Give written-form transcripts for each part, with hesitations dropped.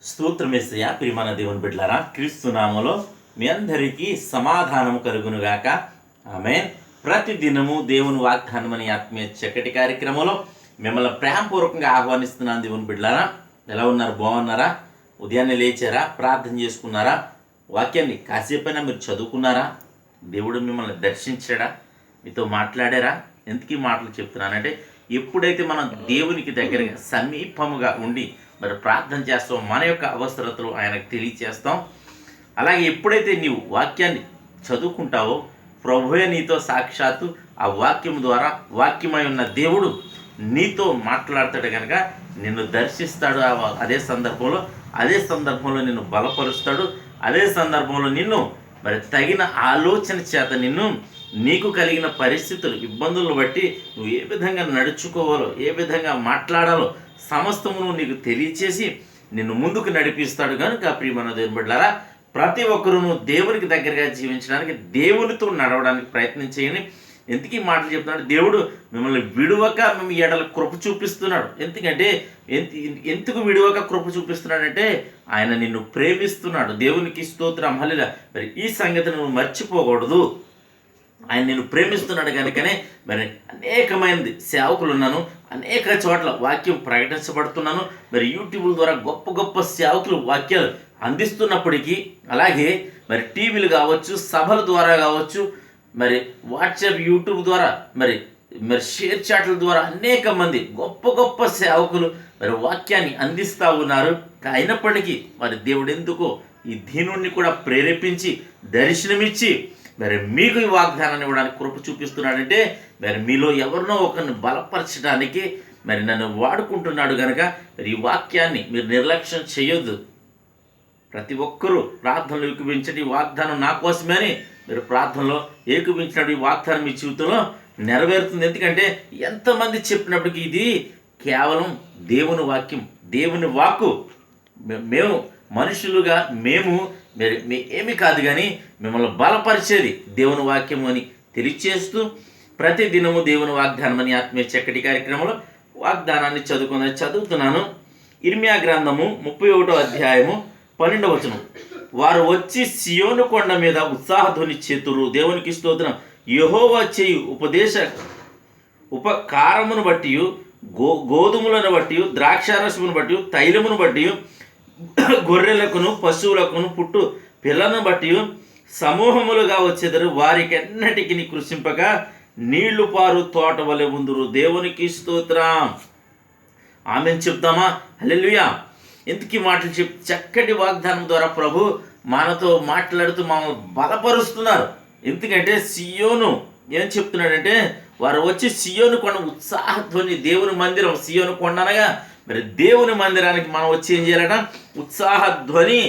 స్తోత్రమేసయ్య. ప్రియమైన దేవుని బిడ్డలారా, క్రీస్తు నామములో మీ అందరికీ సమాధానము కలుగునుగాక. ఆమేన్. ప్రతి దినము దేవుని వాగ్దానం అనే ఆత్మీయ చక్కటి కార్యక్రమంలో మిమ్మల్ని ప్రేమపూర్వకంగా ఆహ్వానిస్తున్నాను. దేవుని బిడ్డలారా, ఎలా ఉన్నారు? బాగున్నారా? ఉదయాన్నే లేచారా? ప్రార్థన చేసుకున్నారా? వాక్యాన్ని కాసేపైనా మీరు చదువుకున్నారా? దేవుడు మిమ్మల్ని దర్శించాడా? మీతో మాట్లాడారా? ఎందుకు ఈ మాటలు చెప్తున్నానంటే, ఎప్పుడైతే మనం దేవునికి దగ్గరగా సమీపముగా ఉండి మరి ప్రార్థన చేస్తాం, మన యొక్క అవసరతలు ఆయనకు తెలియచేస్తాం. అలాగే ఎప్పుడైతే నీవు వాక్యాన్ని చదువుకుంటావో, ప్రభువే నీతో సాక్షాత్తు ఆ వాక్యం ద్వారా వాక్యమై ఉన్న దేవుడు నీతో మాట్లాడతాడు కనుక నిన్ను దర్శిస్తాడు. అదే సందర్భంలో నిన్ను బలపరుస్తాడు. అదే సందర్భంలో నిన్ను మరి తగిన ఆలోచన చేత నీకు కలిగిన పరిస్థితులు, ఇబ్బందులను బట్టి నువ్వు ఏ విధంగా నడుచుకోవాలో, ఏ విధంగా మాట్లాడాలో సమస్తమును నీకు తెలియచేసి నిన్ను ముందుకు నడిపిస్తాడు. కనుక ప్రియమైన దేవుని బిడ్డలారా, ప్రతి ఒక్కరూ దేవునికి దగ్గరగా జీవించడానికి, దేవునితో నడవడానికి ప్రయత్నం చేయండి. ఎందుకు ఈ మాటలు చెప్తున్నాడు? దేవుడు మిమ్మల్ని విడువక మేము ఎడల కృప చూపిస్తున్నాడు. ఎందుకు విడువక కృప చూపిస్తున్నాడంటే, ఆయన నిన్ను ప్రేమిస్తున్నాడు. దేవునికి స్తోత్రం, హల్లెలూయా. మరి ఈ సంగతిని నువ్వు మర్చిపోకూడదు. ఆయన నిన్ను ప్రేమిస్తున్నాడు కనుకనే మరి అనేకమైనది సేవకులు ఉన్నాను, అనేక చోట్ల వాక్యం ప్రకటించబడుతున్నాను. మరి యూట్యూబ్ ద్వారా గొప్ప గొప్ప సేవకులు వాక్యాలు అందిస్తున్నప్పటికీ, అలాగే మరి టీవీలు కావచ్చు, సభల ద్వారా కావచ్చు, మరి వాట్సాప్, యూట్యూబ్ ద్వారా మరి షేర్ చాట్ల ద్వారా అనేక మంది గొప్ప గొప్ప సేవకులు మరి వాక్యాన్ని అందిస్తూ ఉన్నారు. అయినప్పటికీ మరి దేవుడు ఎందుకో ఈ దీనుణ్ణి కూడా ప్రేరేపించి దర్శనమిచ్చి మరి మీకు ఈ వాగ్దానాన్ని ఇవ్వడానికి కృప చూపిస్తున్నాడంటే, మరి మీలో ఎవరినో ఒకరిని బలపరచడానికి మరి నన్ను వాడుకుంటున్నాడు కనుక మరి ఈ వాక్యాన్ని మీరు నిర్లక్ష్యం చేయొద్దు. ప్రతి ఒక్కరూ ప్రార్థనలు ఏకీభించండి. ఈ వాగ్దానం నా కోసమే అని మీరు ప్రార్థనలో ఏకీభించినప్పుడు ఈ వాగ్దానం మీ జీవితంలో నెరవేరుతుంది. ఎందుకంటే ఎంతమంది చెప్పినప్పటికీ ఇది కేవలం దేవుని వాక్యం, దేవుని వాక్కు. మేము మనుషులుగా మేము ఏమి కాదు, కానీ మిమ్మల్ని బలపరిచేది దేవుని వాక్యము అని తెలియచేస్తూ ప్రతి దినము దేవుని వాగ్దానం అని ఆత్మీయ చక్కటి కార్యక్రమంలో వాగ్దానాన్ని చదువుతున్నాను. ఇర్మియా గ్రంథము 31వ అధ్యాయము 12వ వచనం. వారు వచ్చి సియోను కొండ మీద ఉత్సాహధ్వని చేతురు. దేవునికి స్తోత్రం. యెహోవా చేయు ఉపకారమును బట్టి, గోధుమలను బట్టి, ద్రాక్షారసమును బట్టి, తైలమును బట్టి, గొర్రెలకును పశువులకును పుట్టు పిల్లను బట్టి సమూహములుగా వచ్చేదరు. వారికెన్నటికి కృషింపక నీళ్లు పారు తోట వలె ఉందురు. దేవునికి స్తోత్రం. ఆమెను చెప్తామా? హల్లెలూయా. ఎందుకు మాటలు చక్కటి వాగ్దానం ద్వారా ప్రభు మనతో మాట్లాడుతూ మమ్మల్ని బలపరుస్తున్నారు. ఎందుకంటే సియోను ఏం చెప్తున్నాడంటే, వారు వచ్చి సియోను కొండ ఉత్సాహధ్వని, దేవుని మందిరం సియోను కొండ అనగా మరి దేవుని మందిరానికి మనం వచ్చి ఏం చేయాలట? ఉత్సాహధ్వని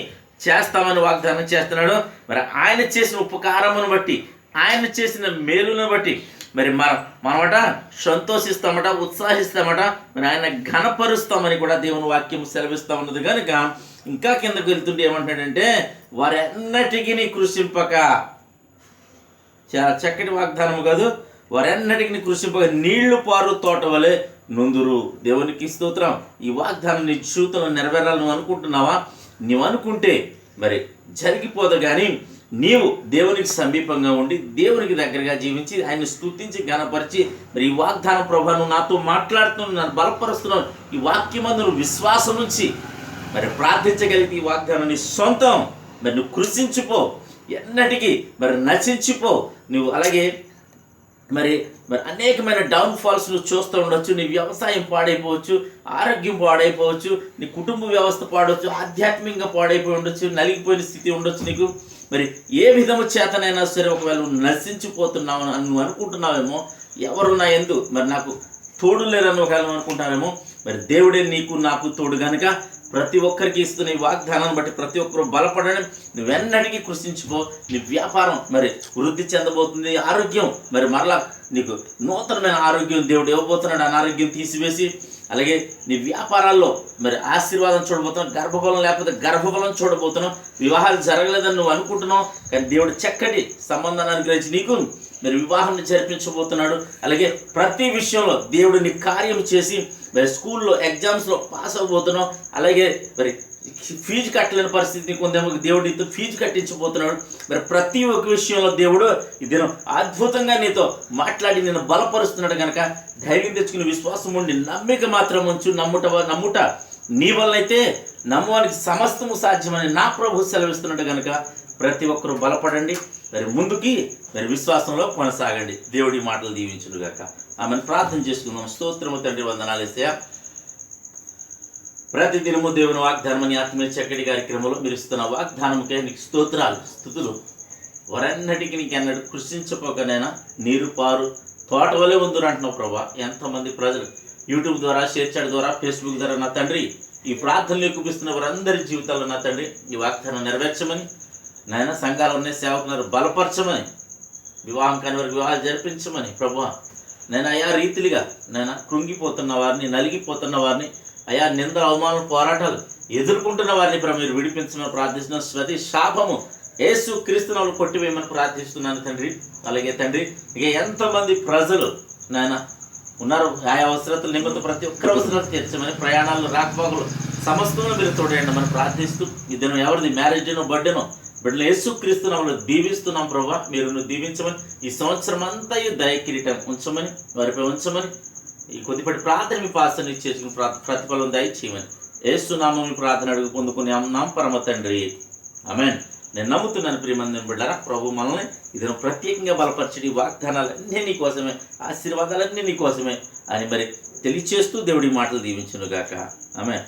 చేస్తామని వాగ్దానం చేస్తున్నాడు. మరి ఆయన చేసిన ఉపకారమును బట్టి, ఆయన చేసిన మేలును బట్టి మరి మనమట సంతోషిస్తామట, ఉత్సాహిస్తామట, మరి ఆయన ఘనపరుస్తామని కూడా దేవుని వాక్యం సెలవిస్తూ ఉన్నది. కనుక ఇంకా కిందకు వెళ్తుంటే ఏమంటాడంటే, వారెన్నటికీ కృషింపక, చాలా చక్కటి వాగ్దానం కాదు, వారెన్నటికి కృషింపక నీళ్లు పారు తోట వలె నుందురు. దేవునికి స్తోత్రం. ఈ వాగ్దానం నీ జీవితంలో నెరవేరాలని నువ్వు అనుకుంటున్నావా? నువ్వు అనుకుంటే మరి జరిగిపోదు. కానీ నీవు దేవునికి సమీపంగా ఉండి దేవునికి దగ్గరగా జీవించి ఆయన స్తుతించి ఘనపరిచి మరి ఈ వాగ్దానం ప్రభు నువ్వు నాతో మాట్లాడుతున్నావు, నన్ను బలపరుస్తున్నావు, ఈ వాక్యమందు నువ్వు విశ్వాసం నుంచి మరి ప్రార్థించగలిగితే ఈ వాగ్దానం నీ సొంతం. మరి నువ్వు కృషించిపో, ఎన్నటికీ మరి నశించిపో. నువ్వు అలాగే మరి అనేకమైన డౌన్ఫాల్స్ నువ్వు చూస్తూ ఉండొచ్చు. నీ వ్యవసాయం పాడైపోవచ్చు, ఆరోగ్యం పాడైపోవచ్చు, నీ కుటుంబ వ్యవస్థ పాడవచ్చు, ఆధ్యాత్మికంగా పాడైపోయి ఉండొచ్చు, నలిగిపోయిన స్థితి ఉండొచ్చు. నీకు మరి ఏ విధము చేతనైనా సరే ఒకవేళ నువ్వు నశించిపోతున్నావు అని నువ్వు అనుకుంటున్నావేమో, ఎవరు నా యందు మరి నాకు తోడు లేరని ఒకవేళ అనుకుంటావేమో, మరి దేవుడే నీకు నాకు తోడు కనుక ప్రతి ఒక్కరికి ఇస్తున్న ఈ వాగ్దానాన్ని బట్టి ప్రతి ఒక్కరు బలపడడం. నువ్వెన్నటికీ కృషించిపో. నీ వ్యాపారం మరి వృద్ధి చెందబోతుంది. ఆరోగ్యం మరి మరలా నీకు నూతనమైన ఆరోగ్యం దేవుడు ఇవ్వబోతున్నాడు. అనారోగ్యం తీసివేసి, అలాగే నీ వ్యాపారాల్లో మరి ఆశీర్వాదం చూడబోతున్నావు. గర్భఫలం లేకపోతే గర్భఫలం చూడబోతున్నావు. వివాహాలు జరగలేదని నువ్వు అనుకుంటున్నావు, కానీ దేవుడు చక్కటి సంబంధాన్ని అనుగ్రహించి నీకు మరి వివాహం జరిపించబోతున్నాడు. అలాగే ప్రతి విషయంలో దేవుడు నీ కార్యం చేసి మరి స్కూల్లో ఎగ్జామ్స్లో పాస్ అవ్వబోతున్నావు. అలాగే మరి ఫీజు కట్టలేని పరిస్థితి కొందేమో దేవుడు నీతో ఫీజు కట్టించబోతున్నాడు. మరి ప్రతి ఒక్క విషయంలో దేవుడు ఈ దినం అద్భుతంగా నీతో మాట్లాడి నేను బలపరుస్తున్నాడు కనుక ధైర్యం తెచ్చుకుని విశ్వాసం ఉండి నమ్మిక మాత్రం ఉంచు. నమ్ముట నీ వల్లైతే నమ్మువానికి సమస్తము సాధ్యమని నా ప్రభు సెలవిస్తున్నాడు కనుక ప్రతి ఒక్కరూ బలపడండి. మరి ముందుకి మరి విశ్వాసంలో కొనసాగండి. దేవుడి మాటలు దీవించును గాక. ఆమెను ప్రార్థన చేసుకుందాం. స్తోత్రము తండ్రి, వందనాలు యేసయ్యా. ప్రతి దినము దేవుని వాగ్దానమని ఆత్మీయ చక్కటి కార్యక్రమంలో మీరు ఇస్తున్న వాగ్దానంకే నీకు స్తోత్రాలు, స్తుతులు. వరన్నటికి నీకు అన్నట్టు కృషించపోకనైనా నీరు పారు తోట వలె ఉందురు అంటున్నావు ప్రభా. ఎంతమంది ప్రజలు యూట్యూబ్ ద్వారా, షేర్ చాట్ ద్వారా, ఫేస్బుక్ ద్వారా నా తండ్రి ఈ ప్రార్థనలు చూపిస్తున్న వారందరి జీవితాల్లో నా తండ్రి ఈ వాగ్దానం నెరవేర్చమని, నాయన సంఘాలు ఉన్న సేవకులను బలపరచమని, వివాహం కాని వారికి వివాహాలు జరిపించమని ప్రభువా. నేను అయా రీతిగా నేను కృంగిపోతున్న వారిని, నలిగిపోతున్న వారిని, అయా నింద అవమానాలు పోరాటాలు ఎదుర్కొంటున్న వారిని ప్రభు మీరు విడిపించమని ప్రార్థిస్తున్నాను. ప్రతి శాపము యేసు క్రీస్తునామములో కొట్టివేయమని ప్రార్థిస్తున్నాను తండ్రి. అలాగే తండ్రి ఇక ఎంతమంది ప్రజలు నాయన ఉన్నారు ఆయా అవసరతల నిమిత్తం ప్రతి ఒక్కరి అవసరాలు తీర్చమని, ప్రయాణాలు రాకపోకలు సమస్తంలో మీరు తోడేయండి మనం ప్రార్థిస్తూ ఈ దినం ఎవరిది మ్యారేజ్నో బర్త్డేనో బిడ్డలు యేసు క్రీస్తునామములో దీవిస్తున్నాం ప్రభా. మీరు దీవించమని, ఈ సంవత్సరం అంతా ఈ దయ కిరీటం ఉంచమని, వారిపై ఉంచమని, ఈ కొద్దిపాటి ప్రార్థన మీ పాసని చేసుకుని ప్రతిఫలం దయచేయమని యేసు నామములో ప్రార్థన అడుగు పొందుకుని అన్నాం పరమ తండ్రి. ఆమేన్. నేను నమ్ముతున్నాను ప్రియమంది బిడ్డలారా, ప్రభు మనల్ని ఇది ప్రత్యేకంగా బలపరచడి వాగ్దానాలన్నీ నీ కోసమే, ఆశీర్వాదాలన్నీ నీ కోసమే అని మరి తెలియచేస్తూ దేవుడి మాటలు దీవించును గాక. ఆమేన్.